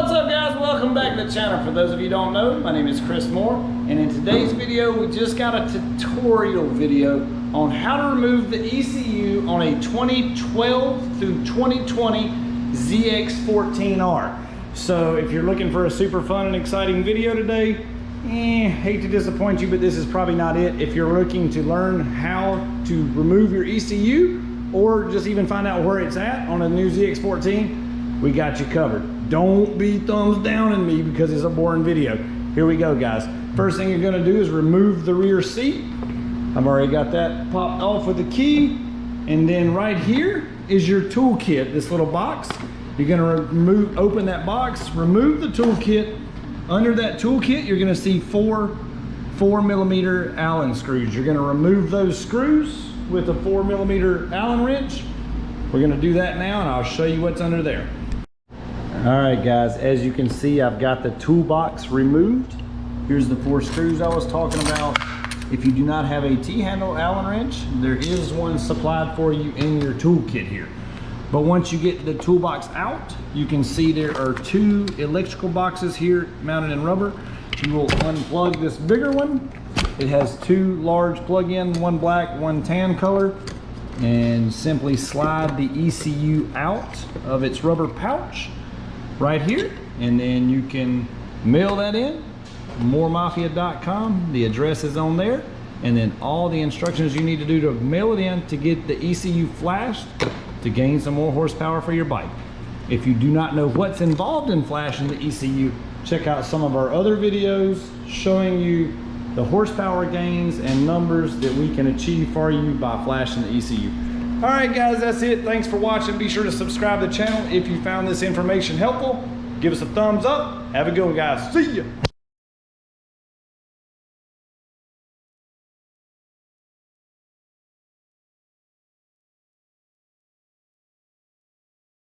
What's up, guys? Welcome back to the channel. For those of you who don't know, my name is Chris Moore, and in today's video we just got a tutorial video on how to remove the ECU on a 2012 through 2020 ZX14R. So if you're looking for a super fun and exciting video today, hate to disappoint you, but this is probably not it. If you're looking to learn how to remove your ECU or just even find out where it's at on a new ZX14, we got you covered. Don't be thumbs down in me because it's a boring video. Here we go, guys. First thing you're gonna do is remove the rear seat. I've already got that popped off with the key. And then right here is your toolkit, this little box. You're gonna open that box, remove the toolkit. Under that toolkit, you're gonna see four 4mm Allen screws. You're gonna remove those screws with a 4mm Allen wrench. We're gonna do that now and I'll show you what's under there. All right, guys, as you can see, I've got the toolbox removed. Here's the 4 screws I was talking about. If you do not have a T-handle Allen wrench, there is one supplied for you in your toolkit here. But once you get the toolbox out, you can see there are 2 electrical boxes here mounted in rubber. You will unplug this bigger one. It has 2 large plug-in, one black, one tan color, and simply slide the ECU out of its rubber pouch right here, and then you can mail that in. moremafia.com, the address is on there, and then all the instructions you need to do to mail it in to get the ECU flashed to gain some more horsepower for your bike. If you do not know what's involved in flashing the ECU, check out some of our other videos showing you the horsepower gains and numbers that we can achieve for you by flashing the ECU. All right, guys, that's it. Thanks for watching. Be sure to subscribe to the channel if you found this information helpful. Give us a thumbs up. Have a good one, guys. See ya.